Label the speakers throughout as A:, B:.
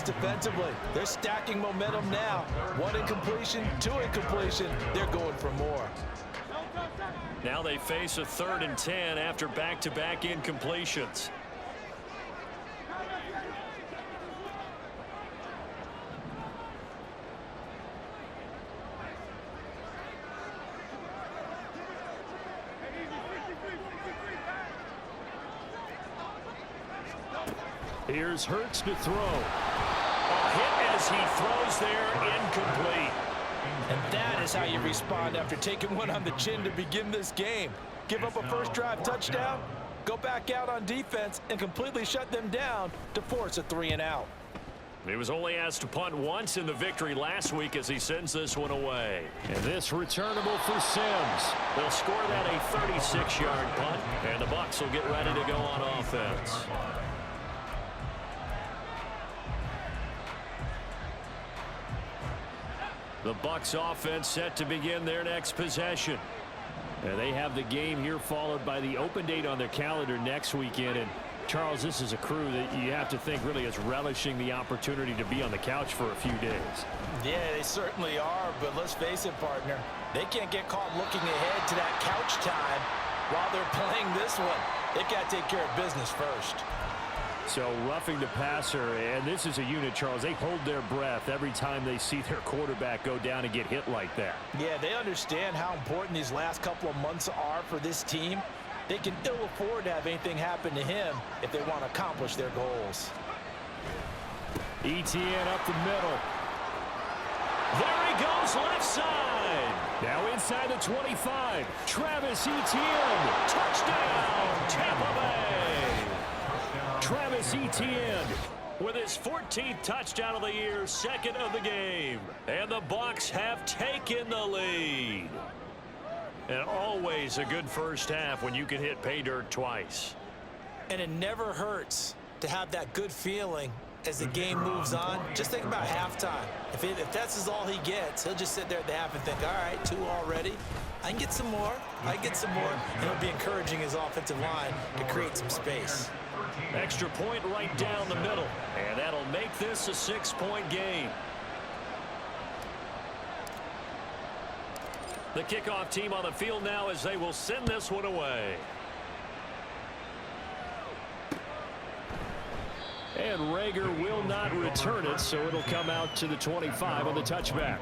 A: defensively. They're stacking momentum now. 1 incompletion, 2 incompletion. They're going for more.
B: Now they face a 3rd and 10 after back-to-back incompletions. Here's Hurts to throw. A hit as he throws there, incomplete.
A: And that is how you respond after taking one on the chin to begin this game. Give up a first drive touchdown, go back out on defense, and completely shut them down to force a 3 and out.
B: He was only asked to punt once in the victory last week as he sends this one away. And this returnable for Sims. They'll score that a 36-yard punt, and the Bucs will get ready to go on offense. The Bucs offense set to begin their next possession. And they have the game here followed by the open date on their calendar next weekend. And Charles, this is a crew that you have to think really is relishing the opportunity to be on the couch for a few days.
A: Yeah, they certainly are, but let's face it, partner. They can't get caught looking ahead to that couch time while they're playing this one. They've got to take care of business first.
B: So roughing the passer, and this is a unit, Charles. They hold their breath every time they see their quarterback go down and get hit like that.
A: Yeah, they understand how important these last couple of months are for this team. They can ill afford to have anything happen to him if they want to accomplish their goals.
B: ETN up the middle. There he goes, left side. Now inside the 25. Travis Etienne. Touchdown, Tampa Bay. Travis Etienne with his 14th touchdown of the year, 2nd of the game. And the Bucs have taken the lead. And always a good first half when you can hit pay dirt twice.
A: And it never hurts to have that good feeling as the game moves on. Just think about halftime. If that's all he gets, he'll just sit there at the half and think, all right, 2 already. I can get some more. I can get some more. And he'll be encouraging his offensive line to create some space.
B: Extra point right down the middle. And that'll make this a 6-point game. The kickoff team on the field now as they will send this one away. And Rager will not return it, so it'll come out to the 25 on the touchback.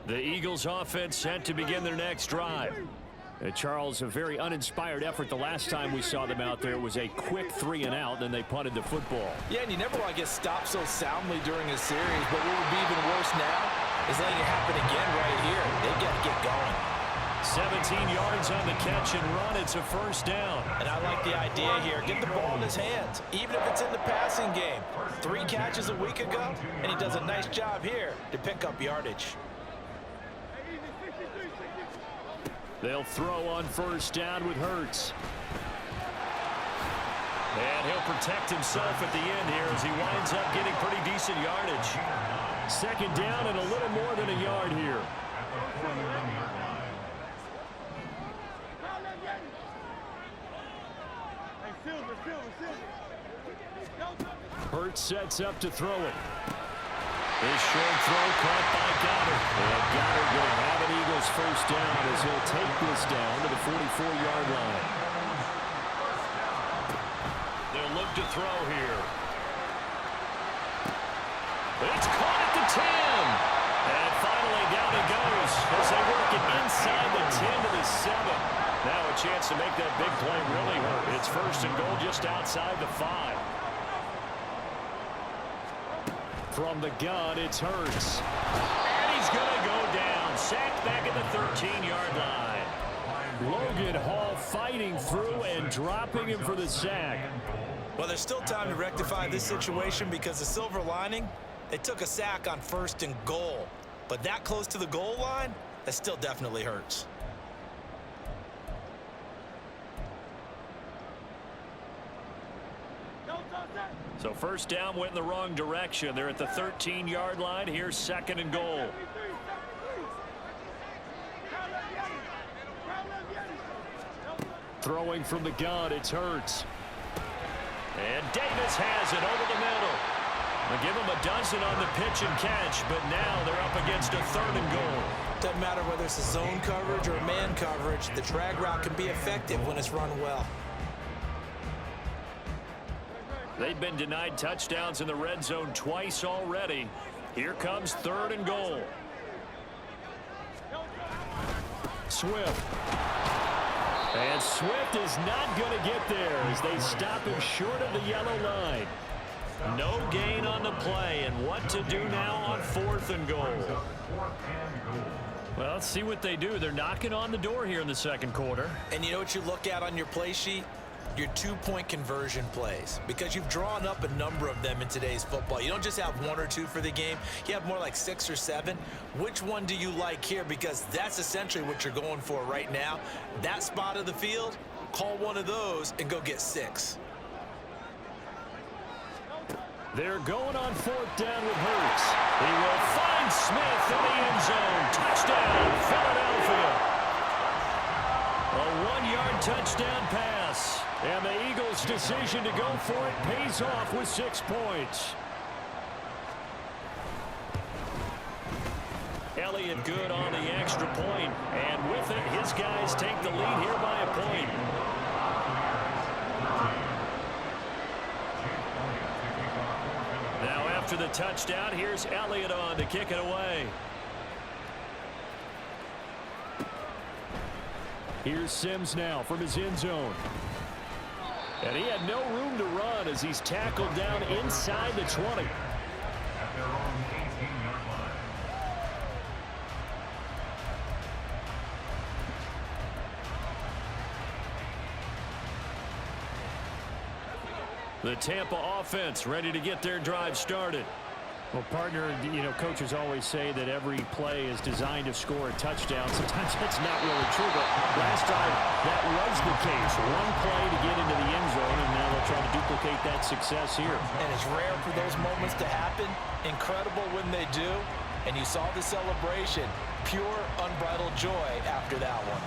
B: The Eagles offense set to begin their next drive. Charles, a very uninspired effort the last time we saw them out there. It was a quick 3 and out, then they punted the football.
A: Yeah, and you never want to get stopped so soundly during a series, but what would be even worse now is letting it happen again right here. They've got to get going.
B: 17 yards on the catch and run. It's a first down.
A: And I like the idea here. Get the ball in his hands, even if it's in the passing game. 3 catches a week ago, and he does a nice job here to pick up yardage.
B: They'll throw on first down with Hurts. And he'll protect himself at the end here as he winds up getting pretty decent yardage. 2nd down and a little more than a yard here. Hurts sets up to throw it. His short throw caught by Goddard. And Goddard going to have an Eagles first down as he'll take this down to the 44-yard line. They'll look to throw here. It's caught at the 10. And finally down it goes as they work it inside the 10 to the 7. Now a chance to make that big play really hurt. It's 1st and goal just outside the 5. From the gun, it's Hurts. And he's going to go down. Sacked back at the 13-yard line. Logan Hall fighting through and dropping him for the sack.
A: Well, there's still time to rectify this situation because the silver lining, they took a sack on 1st and goal. But that close to the goal line, that still definitely hurts.
B: So first down went in the wrong direction. They're at the 13-yard line. Here's 2nd and goal. Throwing from the gun, it's Hurts. And Davis has it over the middle. They give him a dozen on the pitch and catch, but now they're up against a 3rd and goal.
A: Doesn't matter whether it's a zone coverage or a man coverage, the drag route can be effective when it's run well.
B: They've been denied touchdowns in the red zone twice already. Here comes 3rd and goal. Swift. And Swift is not going to get there as they stop him short of the yellow line. No gain on the play, and what to do now on 4th and goal. Well, let's see what they do. They're knocking on the door here in the 2nd quarter.
A: And you know what you look at on your play sheet? Your 2-point conversion plays, because you've drawn up a number of them in today's football. You don't just have 1 or 2 for the game. You have more like 6 or 7. Which one do you like here? Because that's essentially what you're going for right now. That spot of the field, call one of those and go get 6.
B: They're going on 4th down with Hurts. He will find Smith in the end zone. Touchdown, Philadelphia. A 1-yard touchdown pass. And the Eagles' decision to go for it pays off with 6 points. Elliott good on the extra point. And with it, his guys take the lead here by a point. Now after the touchdown, here's Elliott on to kick it away. Here's Sims now from his end zone. And he had no room to run as he's tackled down inside the 20. The Tampa offense ready to get their drive started. Well, partner, you know, coaches always say that every play is designed to score a touchdown. Sometimes that's not really true, but last time that was the case. One play to get into the end zone, and now they'll try to duplicate that success here.
A: And it's rare for those moments to happen. Incredible when they do. And you saw the celebration. Pure, unbridled joy after that one.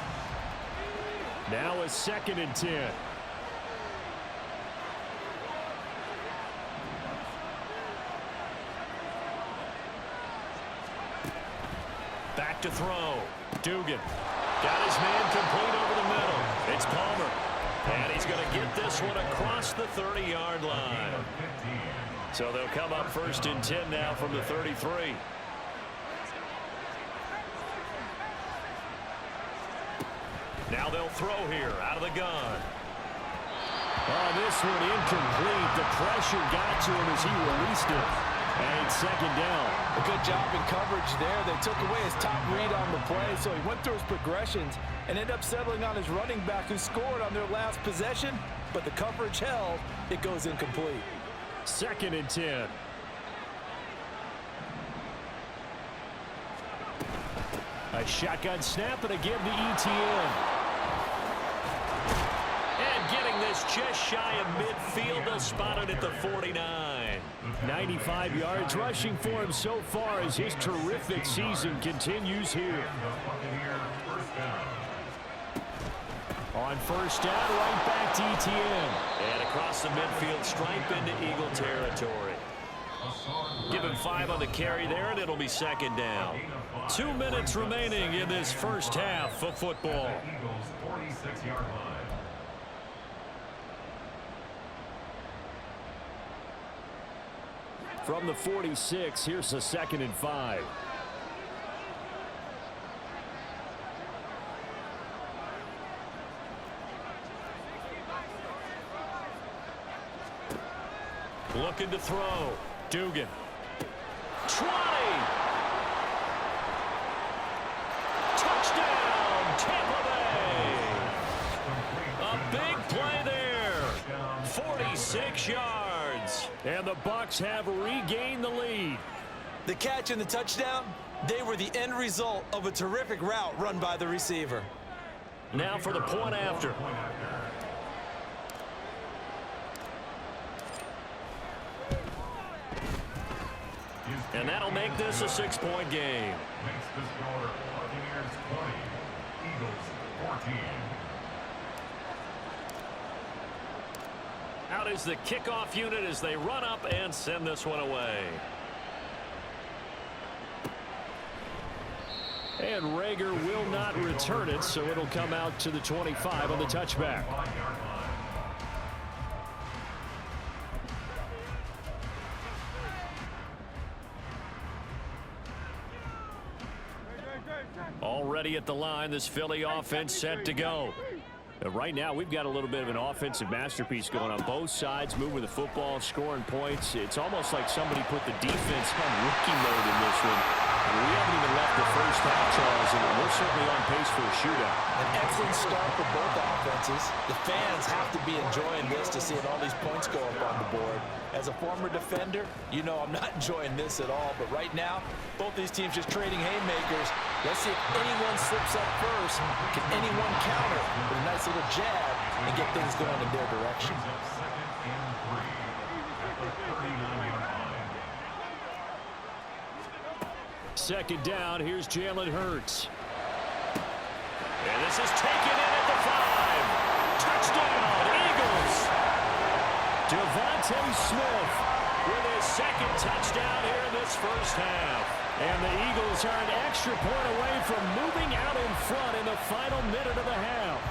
B: Now a 2nd and 10. Back to throw. Dugan got his man complete over the middle. It's Palmer. And he's going to get this one across the 30-yard line. So they'll come up 1st and 10 now from the 33. Now they'll throw here out of the gun. Oh, this one incomplete. The pressure got to him as he released it. And it's 2nd down.
C: A good job in coverage there. They took away his top read on the play, so he went through his progressions and ended up settling on his running back who scored on their last possession, but the coverage held. It goes incomplete.
B: 2nd and 10. A shotgun snap and a give to ETN. And getting this just shy of midfield. They'll spot it at the 49. 95 yards rushing for him so far as his terrific season continues here. On 1st down, right back to ETN. And across the midfield stripe into Eagle territory. Give him 5 on the carry there, and it'll be 2nd down. 2 minutes remaining in this first half of football. From the 46, here's a 2nd and 5. Looking to throw. Dugan. 20. Touchdown, Tampa Bay. A big play there. 46 yards. And the Bucs have regained the lead.
A: The catch and the touchdown, they were the end result of a terrific route run by the receiver.
B: Now for the point after. make this a 6-point game.
D: Makes the score Buccaneers 20, Eagles 14.
B: Out is the kickoff unit as they run up and send this one away. And Rager will not return it, so it'll come out to the 25 on the touchback. Already at the line, this Philly offense set to go. Right now, we've got a little bit of an offensive masterpiece going on both sides, moving the football, scoring points. It's almost like somebody put the defense on rookie mode in this one. We haven't even left the first half, Charles, and we're certainly on pace for a shootout.
C: An excellent start for both offenses. The fans have to be enjoying this to see all these points go up on the board. As a former defender, you know I'm not enjoying this at all. But right now, both these teams just trading haymakers. Let's see if anyone slips up first. Can anyone counter with a nice little jab and get things going in their direction?
B: Second down, here's Jalen Hurts. And this is taken in at the 5. Touchdown, Eagles. Devontae Smith with his second touchdown here in this first half. And the Eagles are an extra point away from moving out in front in the final minute of the half.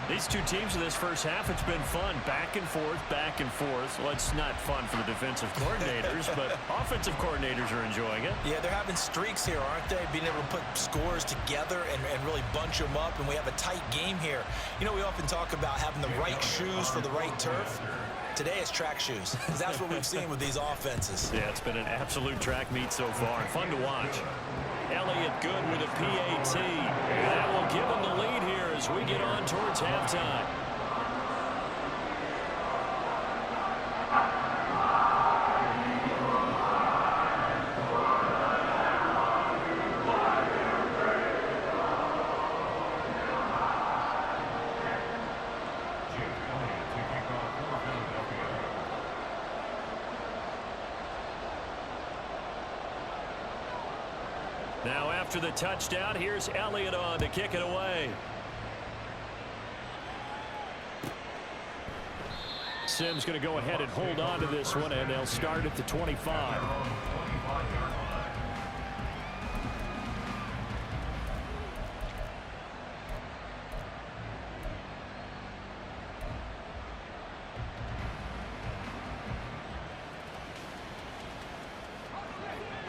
B: These two teams in this first half, it's been fun. Back and forth, back and forth. Well, it's not fun for the defensive coordinators, but offensive coordinators are enjoying it.
A: Yeah, they're having streaks here, aren't they? Being able to put scores together and really bunch them up, and we have a tight game here. You know, we often talk about having the right shoes for the right turf. Today it's track shoes, because that's what we've seen with these offenses.
B: Yeah, it's been an absolute track meet so far, and fun to watch. Elliott good with a PAT. And that will give him the lead here as we get on towards halftime. Now after the touchdown, here's Elliott on to kick it away. Sims going to go ahead and hold on to this one, and they'll start at the 25.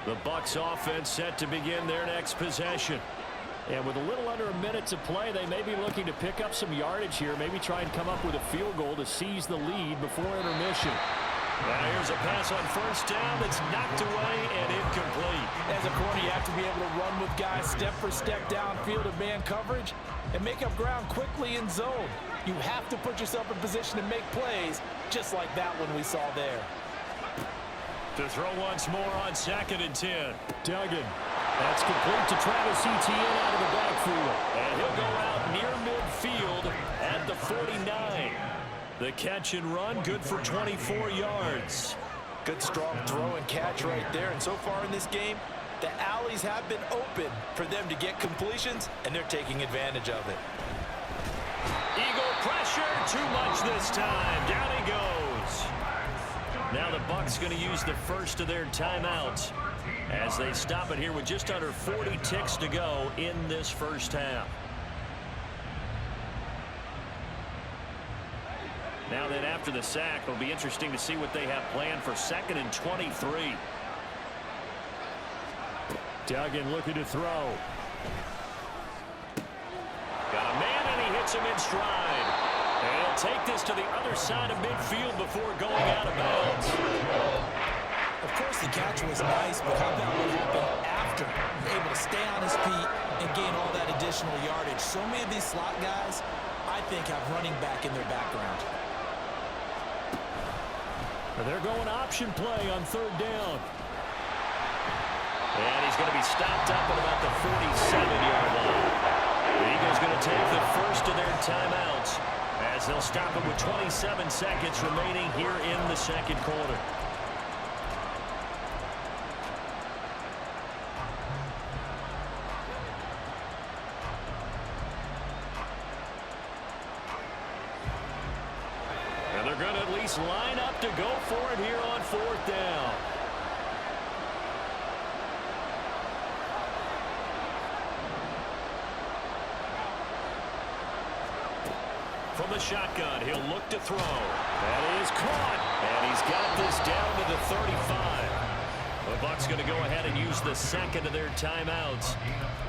B: The Bucs offense set to begin their next possession. And with a little under a minute to play, they may be looking to pick up some yardage here, maybe try and come up with a field goal to seize the lead before intermission. Now here's a pass on first down that's knocked away and incomplete.
C: As a corner, you have to be able to run with guys step for step downfield in man coverage and make up ground quickly in zone. You have to put yourself in position to make plays, just like that one we saw there.
B: To throw once more on 2nd and 10. Duggan. That's complete to Travis Etienne out of the backfield. And he'll go out near midfield at the 49. The catch and run, good for 24 yards.
C: Good strong throw and catch right there. And so far in this game, the alleys have been open for them to get completions, and they're taking advantage of it.
B: Eagle pressure, too much this time. Down he goes. Now the Bucs going to use the first of their timeouts as they stop it here with just under 40 ticks to go in this first half. Now then, after the sack, it'll be interesting to see what they have planned for 2nd and 23. Duggan looking to throw. Got a man, and he hits him in stride. And he'll take this to the other side of midfield before going out of bounds.
A: Of course, the catch was nice, but how about what happened after? Able to stay on his feet and gain all that additional yardage. So many of these slot guys, I think, have running back in their background.
B: They're going option play on 3rd down. And he's going to be stopped up at about the 47-yard line. The Eagles going to take the first of their timeouts as they'll stop it with 27 seconds remaining here in the 2nd quarter. base, line up to go for it here on 4th down. From the shotgun, he'll look to throw. That is caught, and he's got this down to the 35. The Bucs going to go ahead and use the second of their timeouts.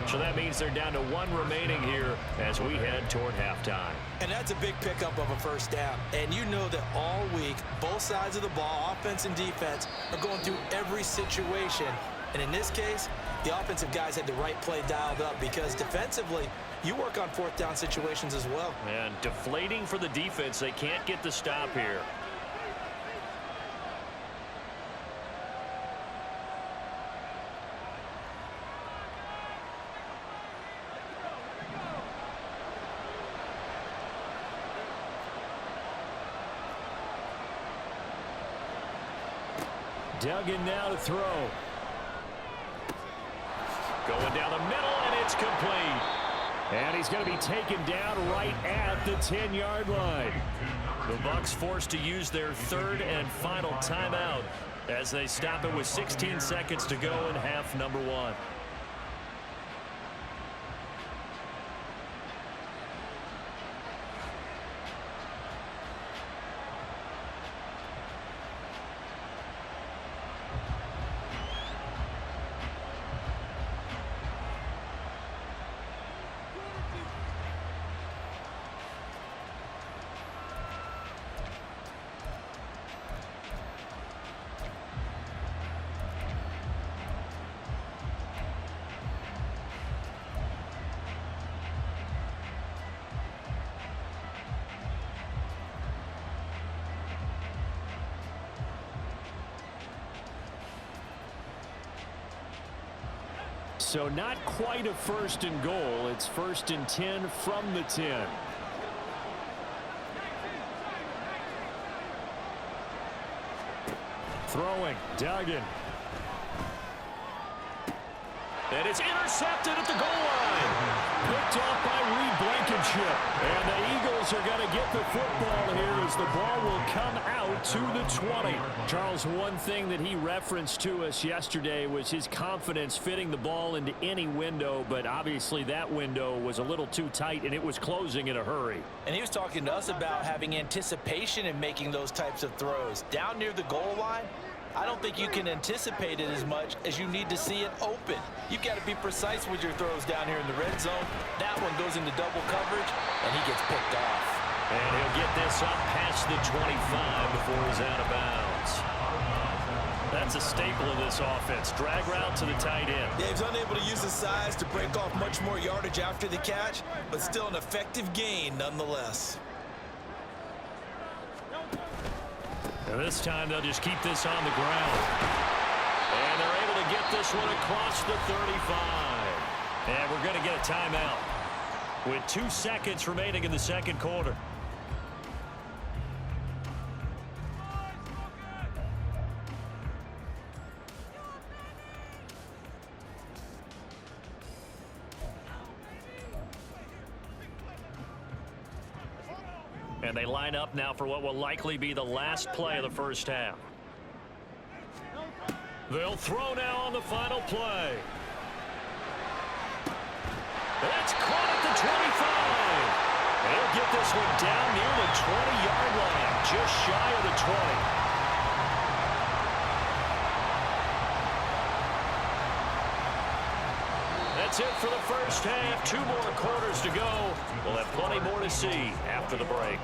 B: So that means they're down to 1 remaining here as we head toward halftime.
A: And that's a big pickup of a first down. And you know that all week, both sides of the ball, offense and defense, are going through every situation. And in this case, the offensive guys had the right play dialed up because defensively, you work on 4th down situations as well.
B: And deflating for the defense. They can't get the stop here. Duggan now to throw. Going down the middle, and it's complete. And he's going to be taken down right at the 10-yard line. The Bucs forced to use their 3rd and final timeout as they stop it with 16 seconds to go in half number 1. So not quite a 1st and goal. It's 1st and 10 from the 10. Throwing. Duggan. And it's intercepted at the goal line. Picked off by Reed Blankenship. And the Eagles are going to get the football here as the ball will come out to the 20. Charles, one thing that he referenced to us yesterday was his confidence fitting the ball into any window, but obviously that window was a little too tight and it was closing in a hurry.
A: And he was talking to us about having anticipation in making those types of throws. Down near the goal line, I don't think you can anticipate it as much as you need to see it open. You've got to be precise with your throws down here in the red zone. That one goes into double coverage, and he gets picked off.
B: And he'll get this up past the 25 before he's out of bounds. That's a staple of this offense. Drag route to the tight end.
A: Yeah, he's unable to use his size to break off much more yardage after the catch, but still an effective gain nonetheless.
B: And this time they'll just keep this on the ground. And they're able to get this one across the 35. And we're going to get a timeout with 2 seconds remaining in the second quarter. And they line up now for what will likely be the last play of the first half. They'll throw now on the final play. That's caught at the 25. They'll get this one down near the 20-yard line, just shy of the 20. That's it for the first half. 2 more quarters to go. We'll have plenty more to see after the break.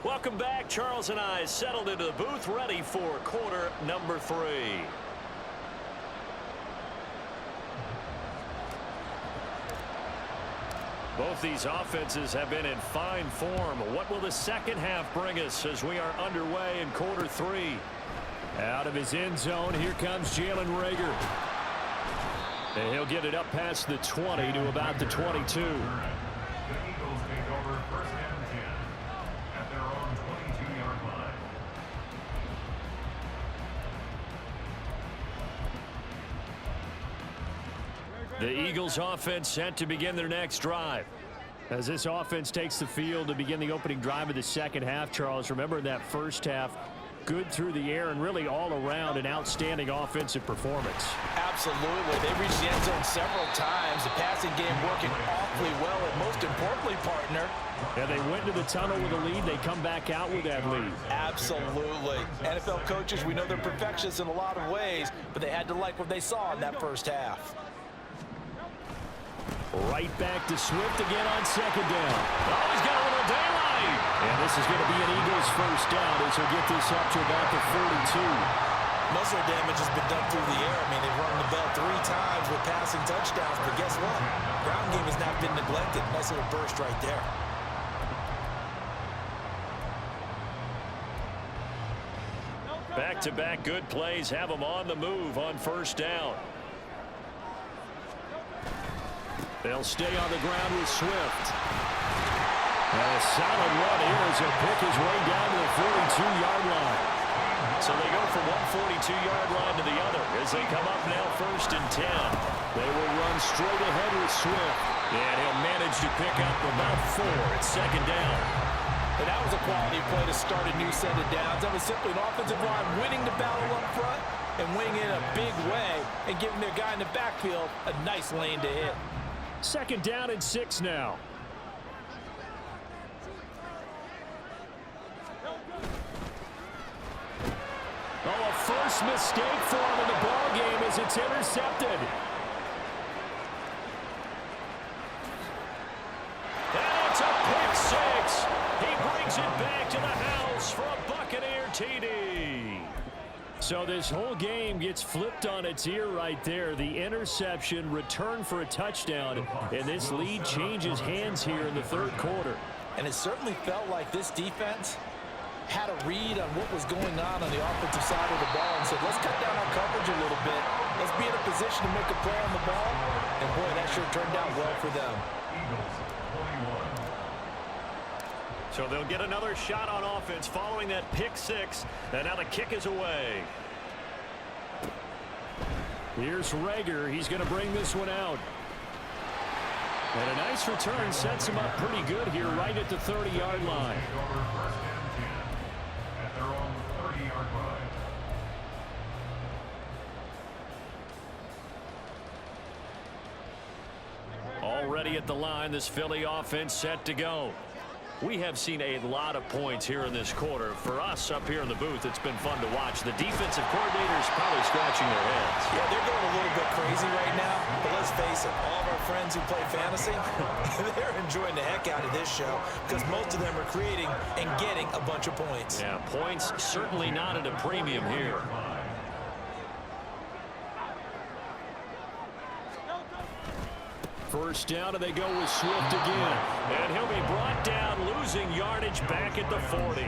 B: Welcome back. Charles and I settled into the booth, ready for quarter number 3. Both these offenses have been in fine form. What will the second half bring us as we are underway in quarter 3? Out of his end zone, here comes Jalen Reagor. And he'll get it up past the 20 to about the 22.
D: The Eagles take over first and 10 at their own 22-yard line.
B: The Eagles offense set to begin their next drive. As this offense takes the field to begin the opening drive of the second half, Charles, remember in that first half, good through the air and really all around an outstanding offensive performance.
C: Absolutely. They reached the end zone several times. The passing game working awfully well, and most importantly, partner.
B: And they went to the tunnel with a lead. They come back out with that lead.
C: Absolutely. NFL coaches, we know they're perfectionists in a lot of ways, but they had to like what they saw in that first half.
B: Right back to Swift again on second down. Oh, he's got a little daylight. And this is going to be an Eagles first down as he'll get this up to about the 42.
A: Most of the damage has been done through the air. I mean, they've rung the bell 3 times with passing touchdowns, but guess what? Ground game has not been neglected. Nice little burst right there.
B: Back-to-back good plays have them on the move on first down. They'll stay on the ground with Swift. And a solid run here as he'll pick his way down to the 42-yard line. So they go from one 42-yard line to the other as they come up now first and 10. They will run straight ahead with Swift. And he'll manage to pick up about 4 at second down.
C: And that was a quality play to start a new set of downs. That was simply an offensive line winning the battle up front and winning in a big way and giving their guy in the backfield a nice lane to hit.
B: Second down and 6 now. Oh, a first mistake for him in the ball game as it's intercepted. And it's a pick 6. He brings it back to the house for a Buccaneer TD. So this whole game gets flipped on its ear right there. The interception, return for a touchdown, and this lead changes hands here in the third quarter.
C: And it certainly felt like this defense had a read on what was going on the offensive side of the ball and said, let's cut down our coverage a little bit. Let's be in a position to make a play on the ball. And, boy, that sure turned out well for them.
D: Eagles 21.
B: So they'll get another shot on offense following that pick 6, and now the kick is away. Here's Reagor. He's going to bring this one out. And a nice return sets him up pretty good here right at the 30-yard line.
D: Take over first and 10 at their own 30-yard line.
B: Already at the line, this Philly offense set to go. We have seen a lot of points here in this quarter. For us up here in the booth, it's been fun to watch. The defensive coordinators probably scratching their heads.
A: Yeah, they're going a little bit crazy right now, but let's face it, all of our friends who play fantasy, they're enjoying the heck out of this show because most of them are creating and getting a bunch of points.
B: Yeah, points certainly not at a premium here. First down, and they go with Swift again. And he'll be brought down, losing yardage back at the 40.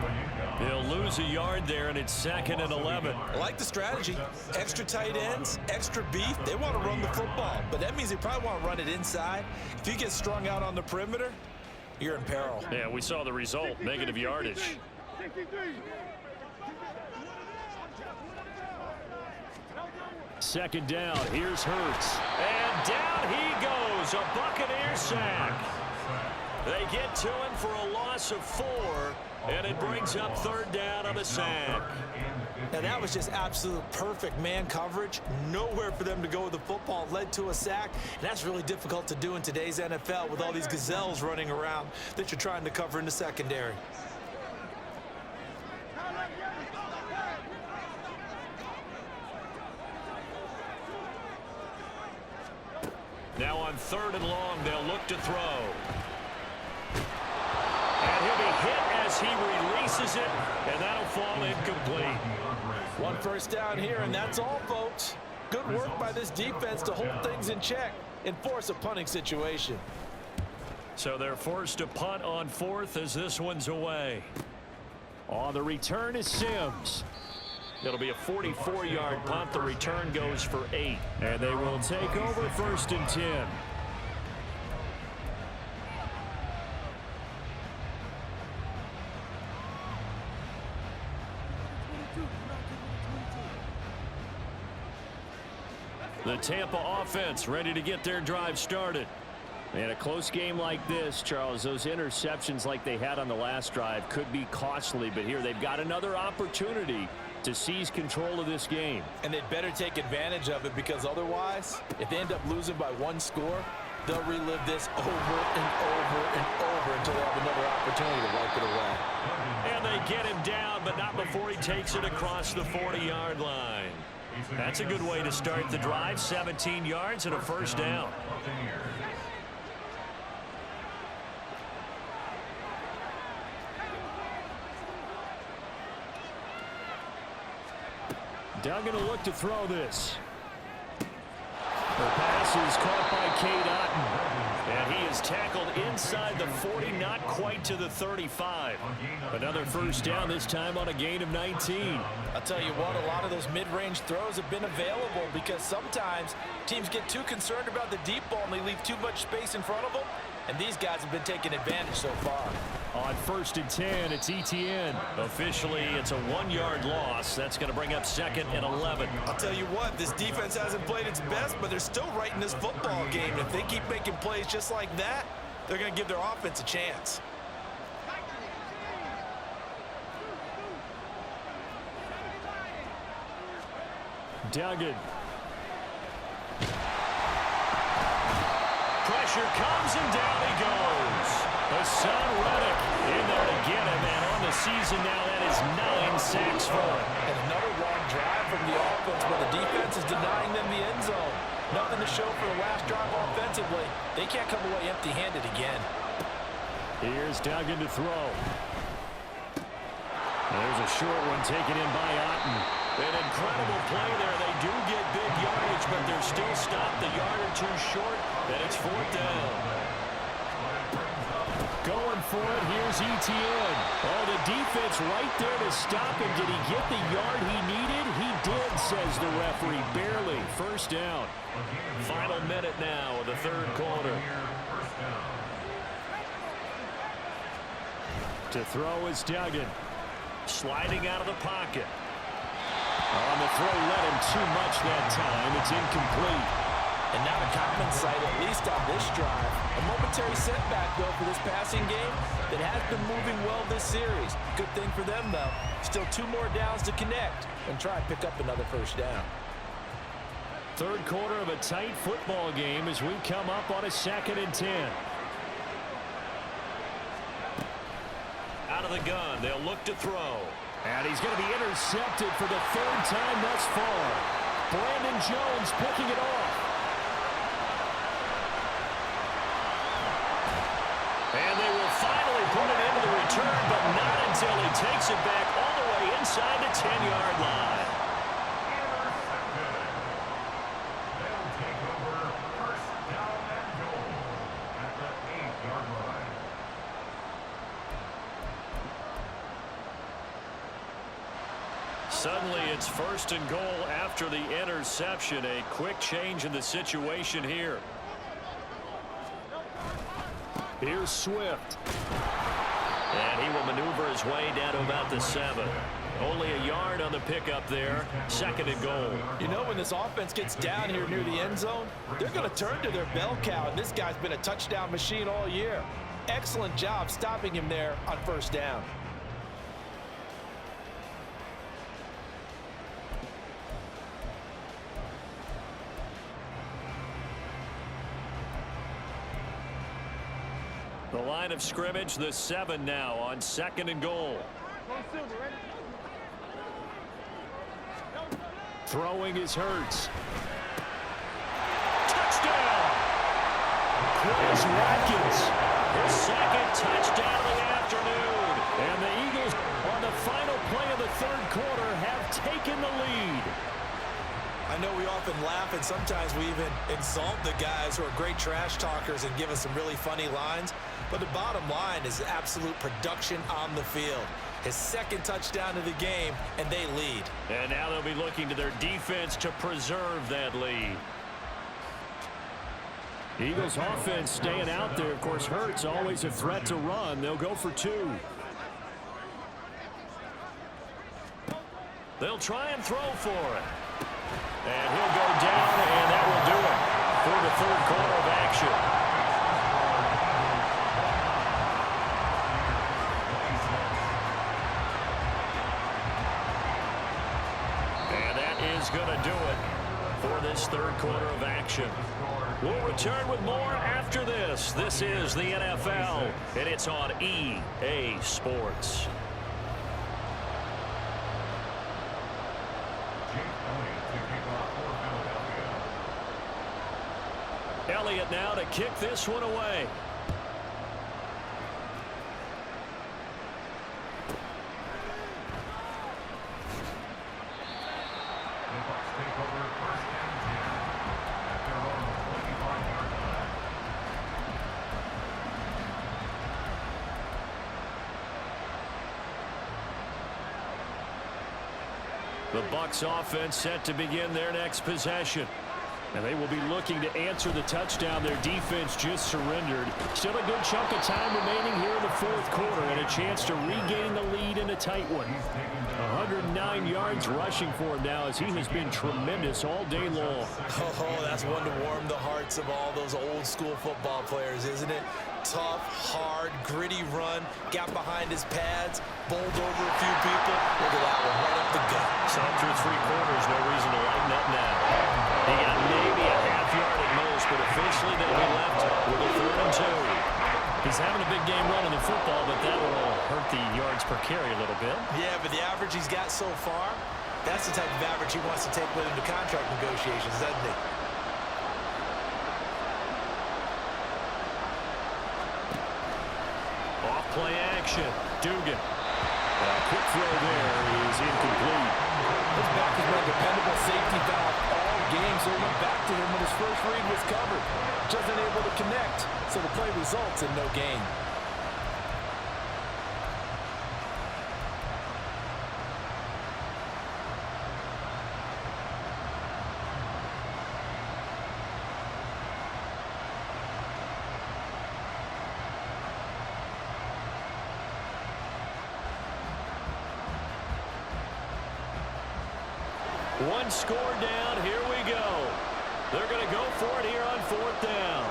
B: He'll lose a yard there, and it's 2nd and 11.
A: I like the strategy. Extra tight ends, extra beef. They want to run the football, but that means they probably want to run it inside. If you get strung out on the perimeter, you're in peril.
B: Yeah, we saw the result, negative yardage. Second down, here's Hurts. And down he goes, a Buccaneer sack. They get to him for a loss of 4, and it brings up third down on a sack.
A: Now that was just absolute perfect man coverage. Nowhere for them to go with the football. Led to a sack, and that's really difficult to do in today's NFL with all these gazelles running around that you're trying to cover in the secondary.
B: Now on 3rd and long, they'll look to throw. And he'll be hit as he releases it, and that'll fall incomplete.
C: One first down here, and that's all, folks. Good work by this defense to hold things in check and force a punting situation.
B: So they're forced to punt on 4th as this one's away. On the return is Sims. It'll be a 44-yard punt. The return goes for 8. And they will take over 1st and 10. The Tampa offense ready to get their drive started. In a close game like this, Charles, those interceptions like they had on the last drive could be costly, but here they've got another opportunity to seize control of this game.
C: And they'd better take advantage of it, because otherwise, if they end up losing by 1 score, they'll relive this over and over and over until they have another opportunity to wipe it away.
B: And they get him down, but not before he takes it across the 40-yard line. That's a good way to start the drive. 17 yards and a 1st down. Duggan will look to throw this. The pass is caught by Cade Otton. And he is tackled inside the 40, not quite to the 35. Another 1st down, this time on a gain of 19.
C: I'll tell you what, a lot of those mid-range throws have been available, because sometimes teams get too concerned about the deep ball and they leave too much space in front of them. And these guys have been taking advantage so far.
B: On 1st and 10, it's Etienne. Officially, it's a 1-yard loss. That's going to bring up 2nd and 11.
A: I'll tell you what, this defense hasn't played its best, but they're still right in this football game. If they keep making plays just like that, they're going to give their offense a chance.
B: Duggan. Pressure comes, and down he goes. Hassan Reddick in there to get him, and on the season now, that is 9 sacks for him.
C: And another long drive from the offense, but the defense is denying them the end zone. Nothing to show for the last drive offensively. They can't come away empty-handed again.
B: Here's Duggan to throw. There's a short one taken in by Otton. An incredible play there. They do get big yardage, but they're still stopped a yard or 2 short, and it's 4th down. Going for it, here's Etienne. Oh, the defense right there to stop him. Did he get the yard he needed? He did, says the referee. Barely. 1st down. Final minute now of the 3rd quarter. To throw is Duggan. Sliding out of the pocket. On the throw, let him too much that time. It's incomplete.
C: And now the Common sight, at least on this drive. A momentary setback, though, for this passing game that has been moving well this series. Good thing for them, though. Still 2 more downs to connect and try and pick up another 1st down.
B: 3rd quarter of a tight football game as we come up on a 2nd and 10. Out of the gun, they'll look to throw. And he's going to be intercepted for the 3rd time thus far. Brandon Jones picking it off. And they will finally put it into the return, but not until he takes it back all the way inside the 10-yard line.
D: They'll take over 1st down and goal at the 8-yard line.
B: Suddenly it's 1st and goal after the interception. A quick change in the situation here. Here's Swift. And he will maneuver his way down to about the 7. Only a yard on the pickup there. 2nd and goal.
C: You know, when this offense gets down here near the end zone, they're going to turn to their bell cow, and this guy's been a touchdown machine all year. Excellent job stopping him there on 1st down.
B: The line of scrimmage, the 7 now on 2nd and goal. Throwing is Hurts. Touchdown! Chris Watkins, his 2nd touchdown of the afternoon. And the Eagles, on the final play of the 3rd quarter, have taken the lead.
A: I I know we often laugh, and sometimes we even insult the guys who are great trash talkers and give us some really funny lines. But the bottom line is absolute production on the field. His second touchdown of the game, and they lead.
B: And now they'll be looking to their defense to preserve that lead. Eagles offense staying out there. Of course, Hurts always a threat to run. They'll go for 2. They'll try and throw for it. And he'll go down, and that will do it for the third quarter of action. And that is going to do it for this third quarter of action. We'll return with more after this. This is the NFL, and it's on EA Sports. Elliott now to kick this one away. The Bucs offense set to begin their next possession. And they will be looking to answer the touchdown their defense just surrendered. Still a good chunk of time remaining here in the fourth quarter and a chance to regain the lead in a tight one. 109 yards rushing for him now as he has been tremendous all day long.
A: Oh, that's one to warm the hearts of all those old school football players, isn't it? Tough, hard, gritty run, got behind his pads, bowled over a few people. Look at that one, right up the gut.
B: So through 3 quarters, no reason to lighten up now. He got maybe a half yard at most, but officially they'll be left with a 3rd and 2. He's having a big game running the football, but that will hurt the yards per carry a little bit.
A: Yeah, but the average he's got so far, that's the type of average he wants to take with him to contract negotiations, doesn't he?
B: Off play action. Dugan. A quick throw there is incomplete.
C: This back has been a dependable safety valve all game, so he went back to him when his first read was covered. Just unable to connect, so the play results in no gain.
B: One score down. Here we go. They're going to go for it here on 4th down.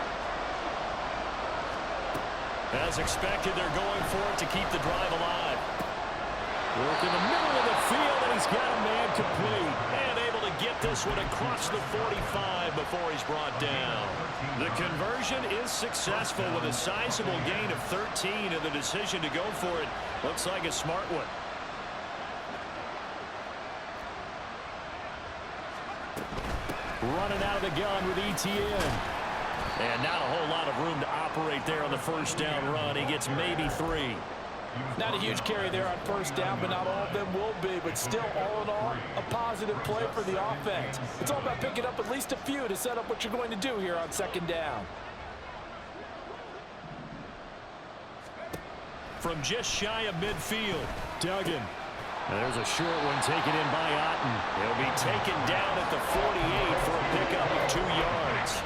B: As expected, they're going for it to keep the drive alive. Work in the middle of the field, and he's got a man complete. And able to get this one across the 45 before he's brought down. The conversion is successful with a sizable gain of 13, and the decision to go for it looks like a smart one. Running out of the gun with ETN. And not a whole lot of room to operate there on the first down run. He gets maybe 3.
C: Not a huge carry there on first down, but not all of them will be. But still, all in all, a positive play for the offense. It's all about picking up at least a few to set up what you're going to do here on 2nd down.
B: From just shy of midfield, Duggan. And there's a short one taken in by Otten. He'll be taken down at the 48 for a pickup of 2 yards.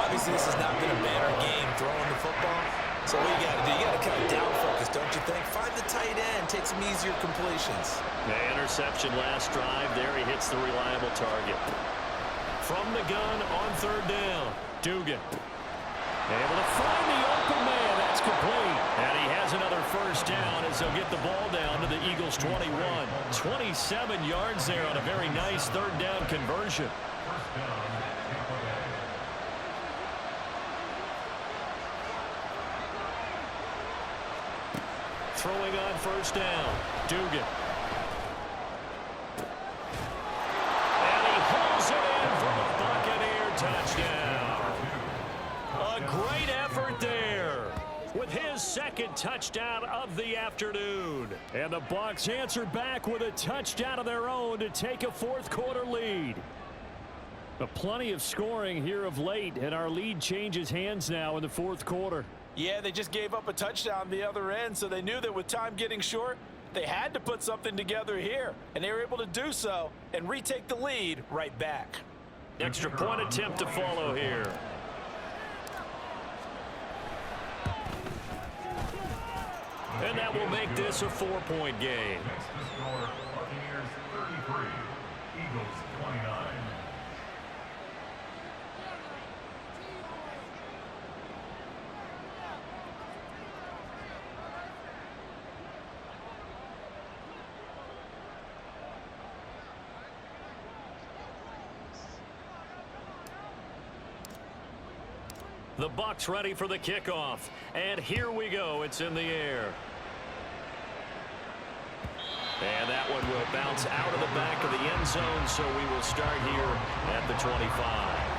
A: Obviously, this has not been a banner game throwing the football. So what you got to do, you got to kind of down focus, don't you think? Find the tight end, take some easier completions.
B: The interception last drive. There he hits the reliable target. From the gun on 3rd down, Dugan. Able to find the open man. That's complete. And he has another first down as they'll get the ball down to the Eagles' 21. 27 yards there on a very nice 3rd down conversion. Throwing on first down, Dugan. And he pulls it in for the Buccaneer touchdown. A great effort there with his 2nd touchdown of the afternoon. And the Bucs answer back with a touchdown of their own to take a 4th quarter lead. Plenty of scoring here of late, and our lead changes hands now in the fourth quarter.
C: Yeah, they just gave up a touchdown the other end, so they knew that with time getting short, they had to put something together here, and they were able to do so and retake the lead right back.
B: Extra point attempt to follow here. And that will make this a 4-point game.
D: Next to score, Buccaneers 33, Eagles 29.
B: The Bucs ready for the kickoff. And here we go. It's in the air. And that one will bounce out of the back of the end zone, so we will start here at the 25.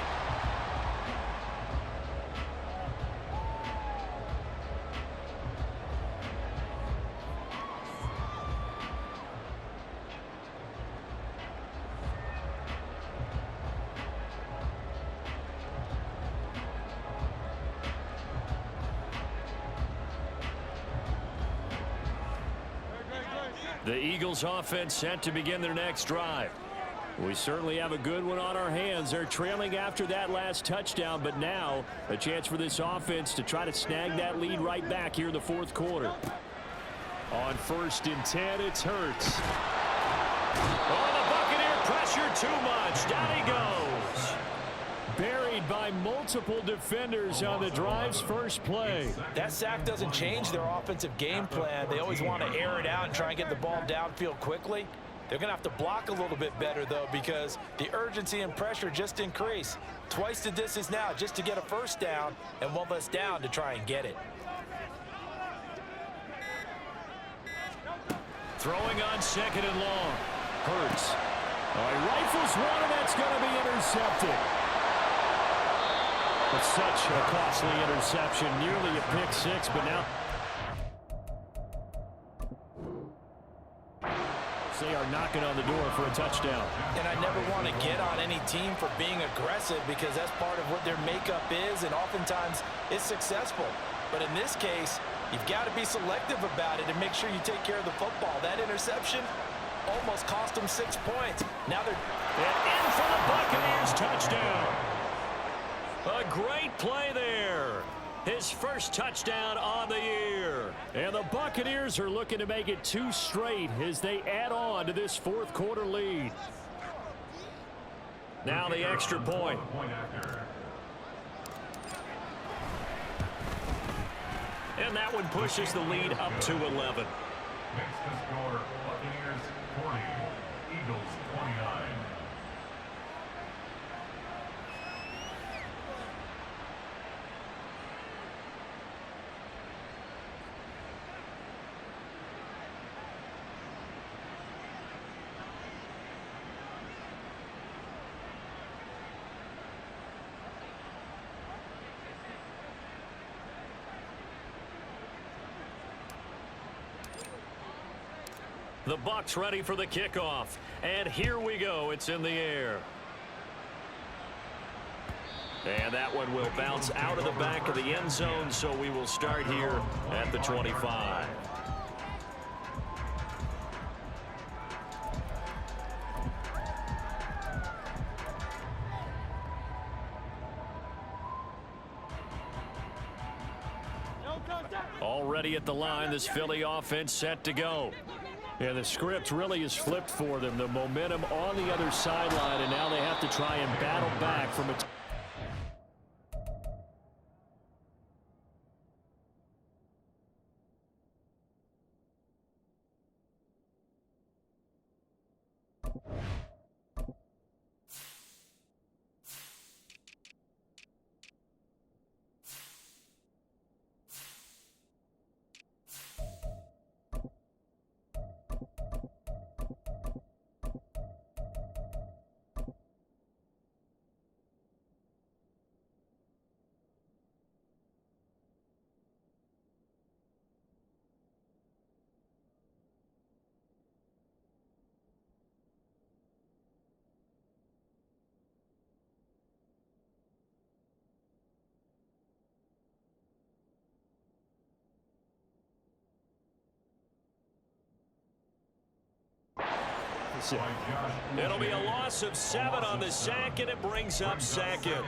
B: The Eagles offense set to begin their next drive. We certainly have a good one on our hands. They're trailing after that last touchdown, but now a chance for this offense to try to snag that lead right back here in the fourth quarter. On 1st and 10, it's Hurts. Oh, the Buccaneer pressure too much. Down he goes. Buried by multiple defenders on the drive's first play.
C: That sack doesn't change their offensive game plan. They always want to air it out and try and get the ball downfield quickly. They're going to have to block a little bit better, though, because the urgency and pressure just increase. Twice the distance now just to get a first down and one less down to try and get it.
B: Throwing on 2nd and long. Hurts. He rifles one, and that's going to be intercepted. It's such a costly interception, nearly a pick six, but now they are knocking on the door for a touchdown.
C: And I never want to get on any team for being aggressive because that's part of what their makeup is, and oftentimes it's successful. But in this case, you've got to be selective about it and make sure you take care of the football. That interception almost cost them 6 points. Now they're
B: in for the Buccaneers touchdown. A great play there. His first touchdown on the year. And the Buccaneers are looking to make it 2 straight as they add on to this fourth quarter lead. Now the extra point. And that one pushes the lead up to 11.
D: Next to score, Buccaneers 20, Eagles 29.
B: The Bucs ready for the kickoff. And here we go. It's in the air. And that one will bounce out of the back of the end zone, so we will start here at the 25. Already at the line, this Philly offense set to go. And the script really is flipped for them. The momentum on the other sideline, and now they have to try and battle back from a makes it. It'll be a loss of 7 on the sack, and it brings up second.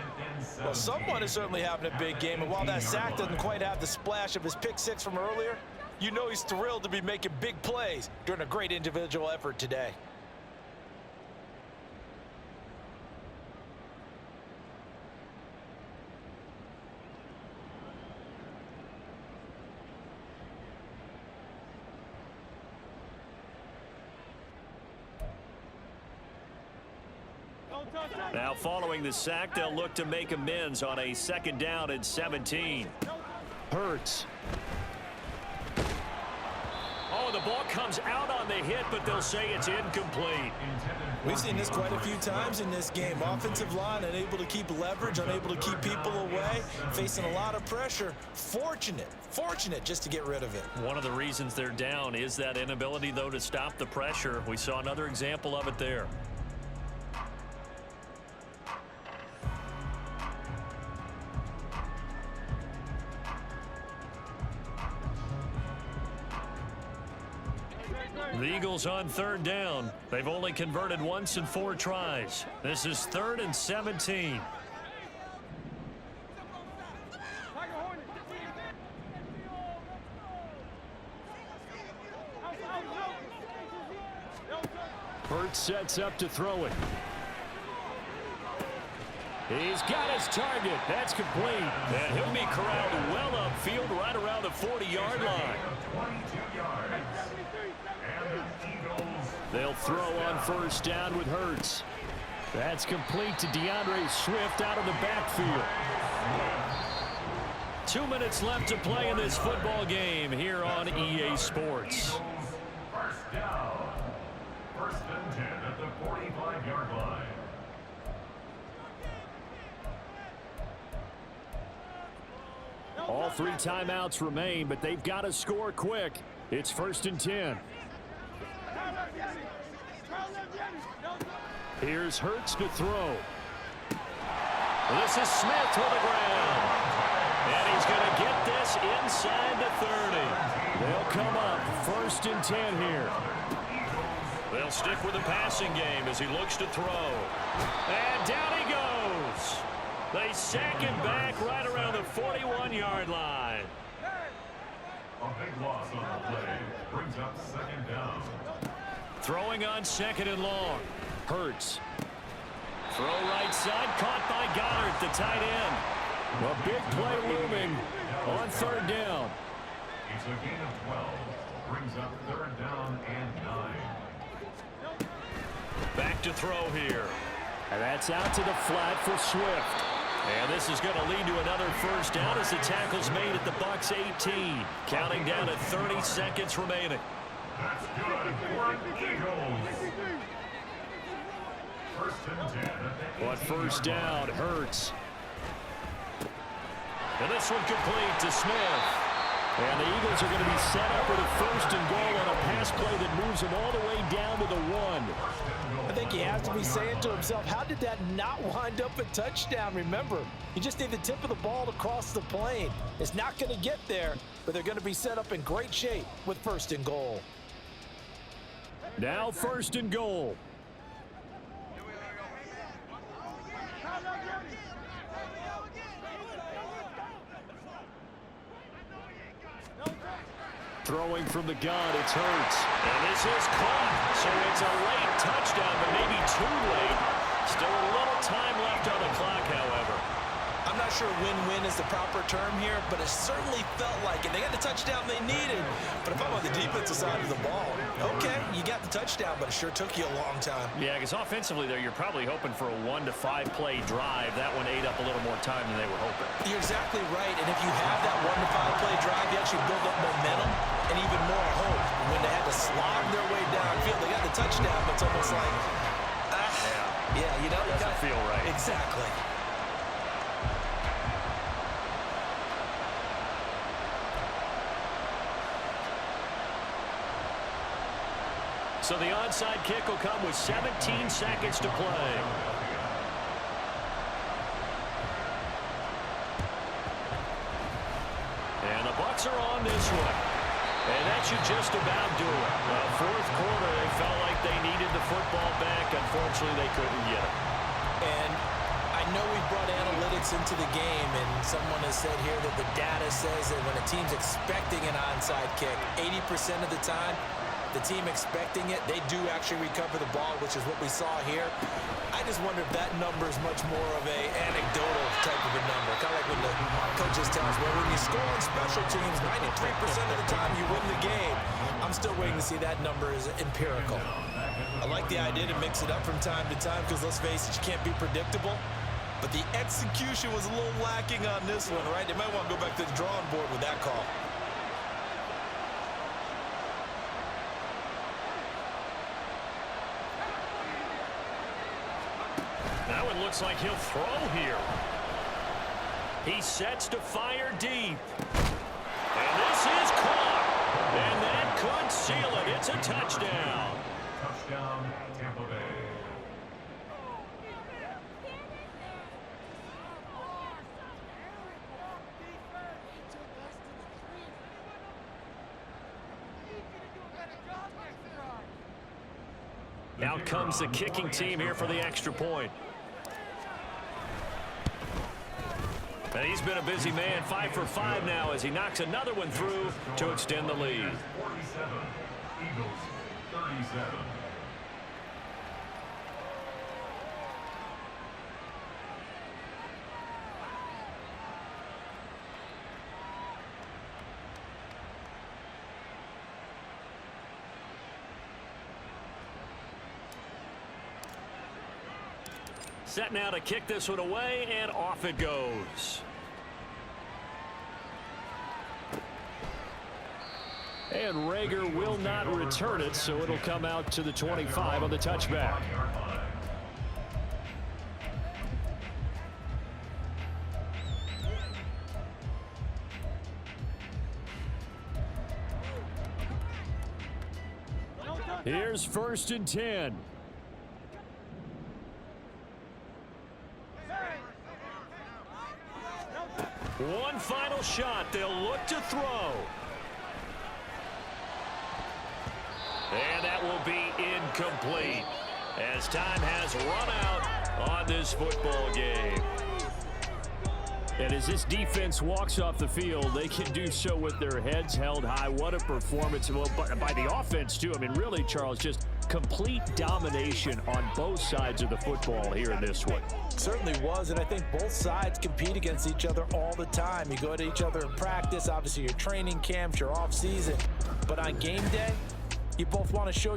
C: Well, someone is certainly having a big game, and while that sack doesn't quite have the splash of his pick six from earlier, you know he's thrilled to be making big plays during a great individual effort today.
B: Now following the sack, they'll look to make amends on a 2nd down and 17. Hurts. Oh, the ball comes out on the hit, but they'll say it's incomplete.
A: We've seen this quite a few times in this game. Offensive line unable to keep leverage, unable to keep people away, facing a lot of pressure. Fortunate just to get rid of it.
B: One of the reasons they're down is that inability, though, to stop the pressure. We saw another example of it there. The Eagles on 3rd down. They've only converted once in 4 tries. This is 3rd and 17. Hurts sets up to throw it. He's got his target. That's complete. And he'll be corralled well upfield right around the 40-yard line.
D: 22 yards.
B: They'll throw on 1st down with Hurts. That's complete to DeAndre Swift out of the backfield. 2 minutes left to play in this football game here on EA Sports.
D: 1st down. 1st and 10 at the 45-yard line.
B: All 3 timeouts remain, but they've got to score quick. It's 1st and 10. Here's Hurts to throw. This is Smith to the ground. And he's going to get this inside the 30. They'll come up 1st and 10 here. They'll stick with the passing game as he looks to throw. And down he goes. They sack him back right around the 41-yard line.
D: A big loss on the play. Brings up 2nd down.
B: Throwing on 2nd and long. Hurts. Throw right side, caught by Goddard, the tight end. A big play looming on 3rd down.
D: It's a gain of 12. Brings up 3rd down and 9.
B: Back to throw here. And that's out to the flat for Swift. And this is going to lead to another 1st down as the tackle's made at the Bucs 18. Counting down at 30 seconds remaining.
D: That's good for the Eagles. 1st and 10 at the
B: On 1st down, Hurts. And this one complete to Smith. And the Eagles are going to be set up with a 1st and goal on a pass play that moves them all the way down to the 1.
C: I think he has to be saying to himself, how did that not wind up a touchdown? Remember, you just need the tip of the ball to cross the plane. It's not going to get there, but they're going to be set up in great shape with 1st and goal.
B: Now 1st and goal. Throwing from the gun, it's Hurts. And this is caught. So it's a late touchdown, but maybe too late. Still a little time left on the clock, however.
A: I'm not sure win-win is the proper term here, but it certainly felt like it. They got the touchdown they needed. But if I'm on the defensive side of the ball, okay, you got the touchdown, but it sure took you a long time.
B: Yeah, because offensively there, you're probably hoping for a 1 to 5 play drive. That one ate up a little more time than they were hoping.
A: You're exactly right, and if you have that 1 to 5 play drive, you actually build up momentum and even more hope. When they had to slog their way downfield, they got the touchdown, but it's almost like, yeah, you know,
B: it doesn't feel right.
A: Exactly.
B: So the onside kick will come with 17 seconds to play. And the Bucs are on this one. And that should just about do it. Fourth quarter, they felt like they needed the football back. Unfortunately, they couldn't get it.
A: And I know we brought analytics into the game, and someone has said here that the data says that when a team's expecting an onside kick, 80% of the time, the team expecting it, they do actually recover the ball, which is what we saw here. I just wonder if that number is much more of a anecdotal type of a number. Kind of like when the coaches tell us, well, when you score on special teams, 93% of the time you win the game. I'm still waiting to see that number is empirical. I like the idea to mix it up from time to time because, let's face it, you can't be predictable. But the execution was a little lacking on this one, right? They might want to go back to the drawing board with that call.
B: Now it looks like he'll throw here. He sets to fire deep. And this is caught. And that could seal it. It's a touchdown.
D: Touchdown, Tampa Bay.
B: Out comes the kicking team here for the extra point. And he's been a busy man, 5 for 5 now as he knocks another one through to extend the lead.
D: 47, Eagles 37.
B: Set now to kick this one away, and off it goes. And Rager will not return it, so it'll come out to the 25 on the touchback. Here's 1st and 10. One final shot. They'll look to throw. And that will be incomplete as time has run out on this football game. And as this defense walks off the field, they can do so with their heads held high. What a performance by the offense, too. I mean, really, Charles, just complete domination on both sides of the football here in this one.
A: Certainly was, and I think both sides compete against each other all the time. You go to each other in practice, obviously your training camps, your off season, but on game day, you both want to show